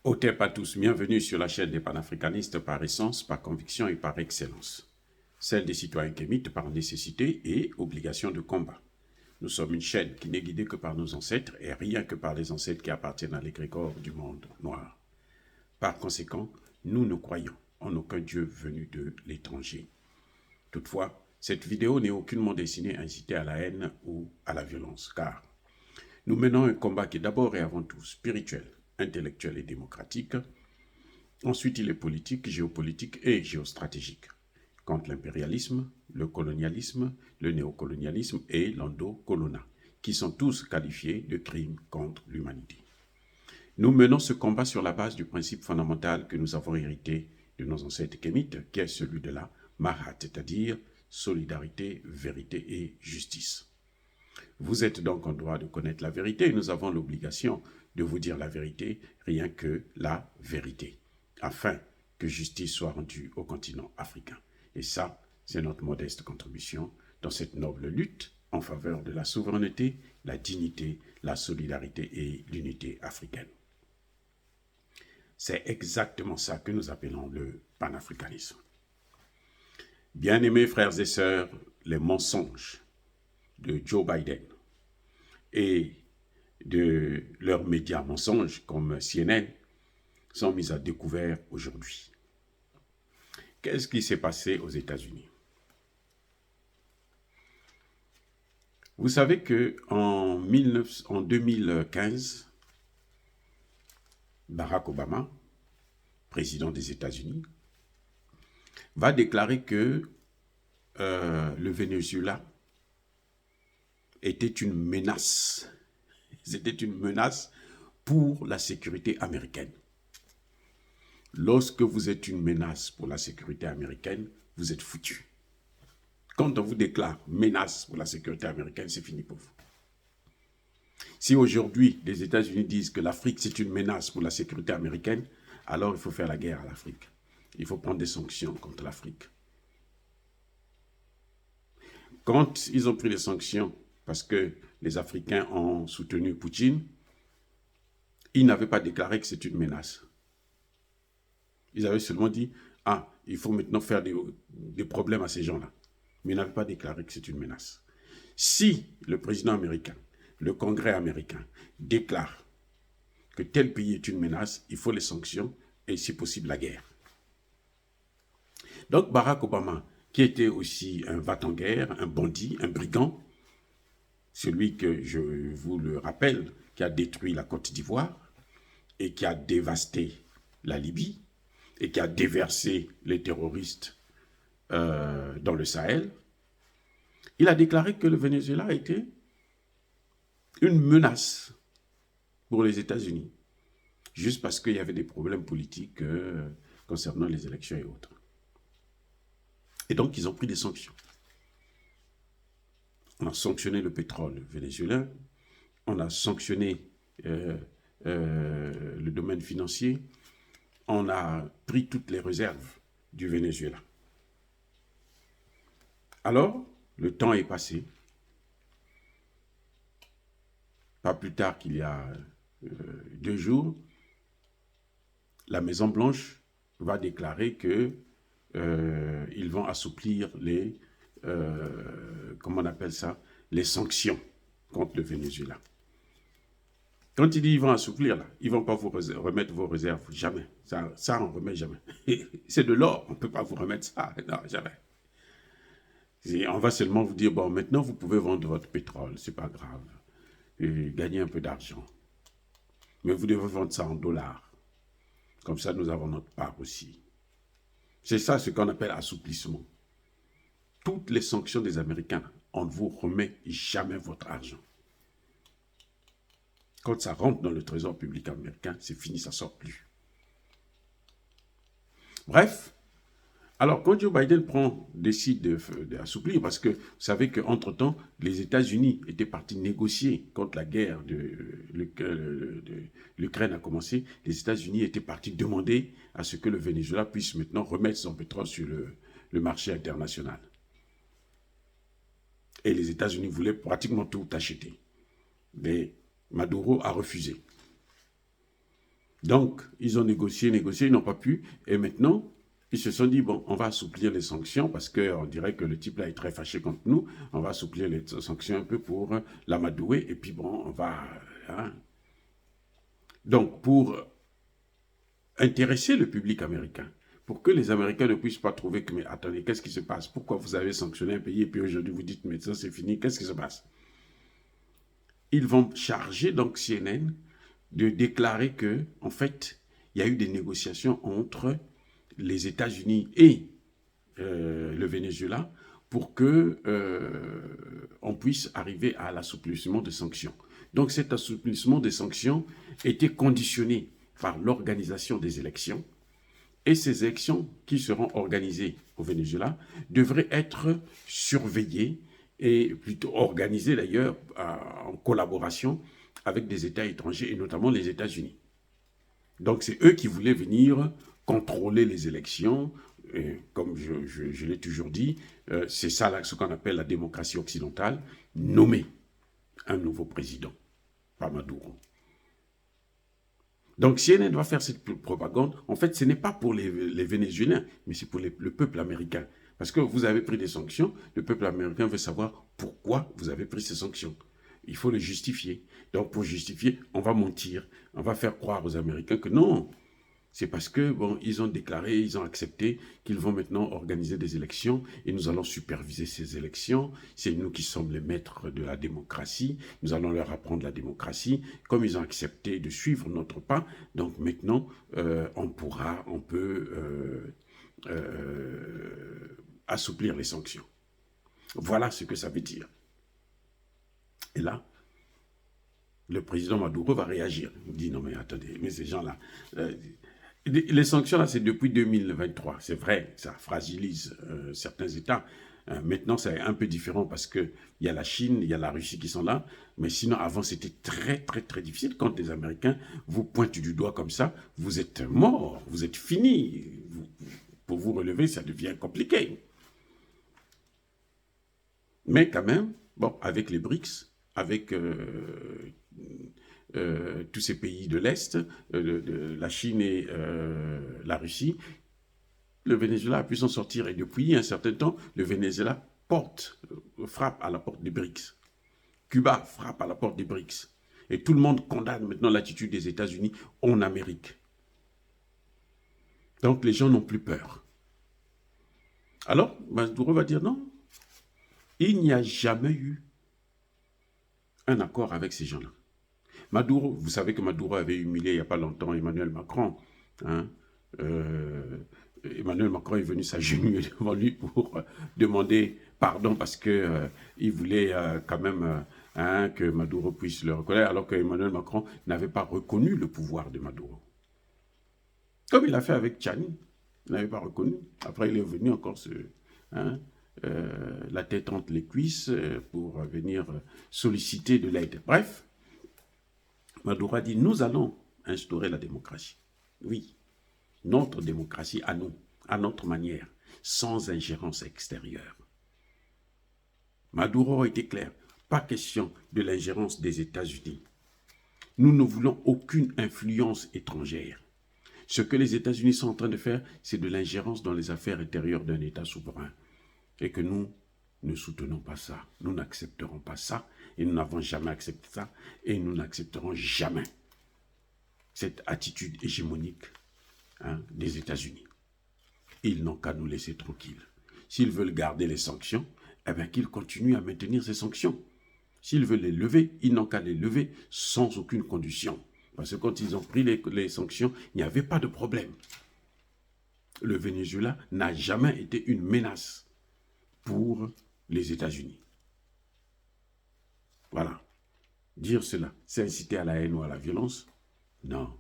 Otep à tous, bienvenue sur la chaîne des panafricanistes par essence, par conviction et par excellence. Celle des citoyens kémites par nécessité et obligation de combat. Nous sommes une chaîne qui n'est guidée que par nos ancêtres et rien que par les ancêtres qui appartiennent à l'égrégore du monde noir. Par conséquent, nous ne croyons en aucun Dieu venu de l'étranger. Toutefois, cette vidéo n'est aucunement destinée à inciter à la haine ou à la violence, car nous menons un combat qui est d'abord et avant tout spirituel, intellectuel et démocratique. Ensuite, il est politique, géopolitique et géostratégique, contre l'impérialisme, le colonialisme, le néocolonialisme et l'endocolona, qui sont tous qualifiés de crimes contre l'humanité. Nous menons ce combat sur la base du principe fondamental que nous avons hérité de nos ancêtres kémites, qui est celui de la Mahat, c'est-à-dire solidarité, vérité et justice. Vous êtes donc en droit de connaître la vérité et nous avons l'obligation de vous dire la vérité, rien que la vérité, afin que justice soit rendue au continent africain. Et ça, c'est notre modeste contribution dans cette noble lutte en faveur de la souveraineté, la dignité, la solidarité et l'unité africaine. C'est exactement ça que nous appelons le panafricanisme. Bien-aimés frères et sœurs, les mensonges de Joe Biden et de leurs médias mensonges comme CNN sont mis à découvert aujourd'hui. Qu'est-ce qui s'est passé aux États-Unis? Vous savez qu'en 2015, Barack Obama, président des États-Unis, va déclarer que le Venezuela était une menace. C'était une menace pour la sécurité américaine. Lorsque vous êtes une menace pour la sécurité américaine, vous êtes foutu. Quand on vous déclare menace pour la sécurité américaine, c'est fini pour vous. Si aujourd'hui, les États-Unis disent que l'Afrique, c'est une menace pour la sécurité américaine, alors il faut faire la guerre à l'Afrique. Il faut prendre des sanctions contre l'Afrique. Quand ils ont pris les sanctions, parce que les Africains ont soutenu Poutine, ils n'avaient pas déclaré que c'est une menace. Ils avaient seulement dit, ah, il faut maintenant faire des problèmes à ces gens-là. Mais ils n'avaient pas déclaré que c'est une menace. Si le président américain, le Congrès américain, déclare que tel pays est une menace, il faut les sanctions et, si possible, la guerre. Donc Barack Obama, qui était aussi un va-t-en-guerre, un bandit, un brigand, celui que je vous le rappelle, qui a détruit la Côte d'Ivoire et qui a dévasté la Libye et qui a déversé les terroristes dans le Sahel, il a déclaré que le Venezuela était une menace pour les États-Unis, juste parce qu'il y avait des problèmes politiques concernant les élections et autres. Et donc, ils ont pris des sanctions. On a sanctionné le pétrole vénézuélien, on a sanctionné le domaine financier, on a pris toutes les réserves du Venezuela. Alors, le temps est passé. Pas plus tard qu'il y a 2 jours, la Maison-Blanche va déclarer qu'ils vont assouplir les, comment on appelle ça, les sanctions contre le Venezuela. Quand il dit qu'ils vont assouplir, là, ils ne vont pas vous remettre vos réserves, jamais. Ça on ne remet jamais. C'est de l'or, on ne peut pas vous remettre ça, non, jamais. On va seulement vous dire, bon, maintenant vous pouvez vendre votre pétrole, c'est pas grave, et gagner un peu d'argent. Mais vous devez vendre ça en dollars. Comme ça, nous avons notre part aussi. C'est ça ce qu'on appelle assouplissement. Toutes les sanctions des Américains, on ne vous remet jamais votre argent. Quand ça rentre dans le trésor public américain, c'est fini, ça ne sort plus. Bref, alors quand Joe Biden décide d'assouplir, parce que vous savez qu'entre-temps, les États-Unis étaient partis négocier contre la guerre de l'Ukraine a commencé, les États-Unis étaient partis demander à ce que le Venezuela puisse maintenant remettre son pétrole sur le marché international. Et les États-Unis voulaient pratiquement tout acheter. Mais Maduro a refusé. Donc, ils ont négocié, ils n'ont pas pu. Et maintenant, ils se sont dit, bon, on va assouplir les sanctions parce qu'on dirait que le type là est très fâché contre nous. On va assouplir les sanctions un peu pour l'amadouer. Et puis bon, on va... Hein. Donc, pour intéresser le public américain, pour que les Américains ne puissent pas trouver que, mais attendez, qu'est-ce qui se passe? Pourquoi vous avez sanctionné un pays et puis aujourd'hui vous dites, mais ça c'est fini, qu'est-ce qui se passe? Ils vont charger donc CNN de déclarer que, en fait, il y a eu des négociations entre les États-Unis et le Venezuela pour que on puisse arriver à l'assouplissement des sanctions. Donc cet assouplissement des sanctions était conditionné par l'organisation des élections, et ces élections qui seront organisées au Venezuela devraient être surveillées et plutôt organisées d'ailleurs en collaboration avec des États étrangers et notamment les États-Unis. Donc c'est eux qui voulaient venir contrôler les élections. Et comme je l'ai toujours dit, c'est ça là, ce qu'on appelle la démocratie occidentale, nommer un nouveau président, pas Maduro. Donc CNN va faire cette propagande. En fait, ce n'est pas pour les Vénézuéliens, mais c'est pour le peuple américain. Parce que vous avez pris des sanctions, le peuple américain veut savoir pourquoi vous avez pris ces sanctions. Il faut le justifier. Donc pour justifier, on va mentir. On va faire croire aux Américains que non, c'est parce que, bon, ils ont déclaré, ils ont accepté qu'ils vont maintenant organiser des élections et nous allons superviser ces élections. C'est nous qui sommes les maîtres de la démocratie. Nous allons leur apprendre la démocratie. Comme ils ont accepté de suivre notre pas, donc maintenant, on peut assouplir les sanctions. Voilà ce que ça veut dire. Et là, le président Maduro va réagir. Il dit, non mais attendez, mais ces gens-là... les sanctions, là, c'est depuis 2023. C'est vrai, ça fragilise certains États. Maintenant, c'est un peu différent parce qu'il y a la Chine, il y a la Russie qui sont là. Mais sinon, avant, c'était très, très, très difficile. Quand les Américains vous pointent du doigt comme ça, vous êtes mort, vous êtes fini. Pour vous relever, ça devient compliqué. Mais quand même, bon, avec les BRICS, avec tous ces pays de l'Est, la Chine et la Russie, le Venezuela a pu s'en sortir. Et depuis un certain temps, le Venezuela frappe à la porte des BRICS. Cuba frappe à la porte des BRICS. Et tout le monde condamne maintenant l'attitude des États-Unis en Amérique. Donc les gens n'ont plus peur. Alors, Maduro va dire non. Il n'y a jamais eu un accord avec ces gens-là. Maduro, vous savez que Maduro avait humilié il n'y a pas longtemps Emmanuel Macron. Hein, Emmanuel Macron est venu s'agenouiller devant lui pour demander pardon parce qu'il voulait quand même que Maduro puisse le reconnaître, alors que Emmanuel Macron n'avait pas reconnu le pouvoir de Maduro. Comme il a fait avec Tchani, il n'avait pas reconnu. Après, il est venu encore la tête entre les cuisses pour venir solliciter de l'aide. Bref, Maduro a dit, nous allons instaurer la démocratie. Oui, notre démocratie à nous, à notre manière, sans ingérence extérieure. Maduro a été clair, pas question de l'ingérence des États-Unis. Nous ne voulons aucune influence étrangère. Ce que les États-Unis sont en train de faire, c'est de l'ingérence dans les affaires intérieures d'un État souverain. Et que nous ne soutenons pas ça. Nous n'accepterons pas ça. Et nous n'avons jamais accepté ça. Et nous n'accepterons jamais cette attitude hégémonique des États-Unis. Ils n'ont qu'à nous laisser tranquilles. S'ils veulent garder les sanctions, eh bien qu'ils continuent à maintenir ces sanctions. S'ils veulent les lever, ils n'ont qu'à les lever sans aucune condition. Parce que quand ils ont pris les sanctions, il n'y avait pas de problème. Le Venezuela n'a jamais été une menace pour les États-Unis. Voilà. Dire cela, c'est inciter à la haine ou à la violence? Non.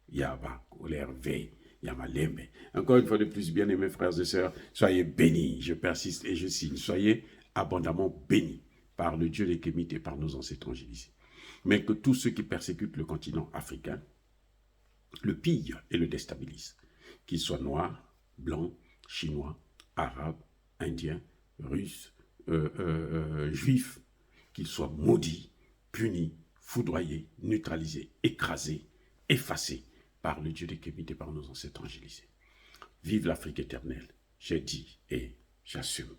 Yaba, colère, veille, Yamalembe. Encore une fois de plus, bien-aimés frères et sœurs, soyez bénis, je persiste et je signe, soyez abondamment bénis par le Dieu des Kémites et par nos ancêtres angélisés. Mais que tous ceux qui persécutent le continent africain le pillent et le déstabilisent, qu'ils soient noirs, blancs, chinois, arabes, indiens, russes, juifs, qu'ils soient maudits, punis, foudroyés, neutralisés, écrasés, effacés, par le Dieu des Kémites et par nos ancêtres angélisés. Vive l'Afrique éternelle, j'ai dit et j'assume.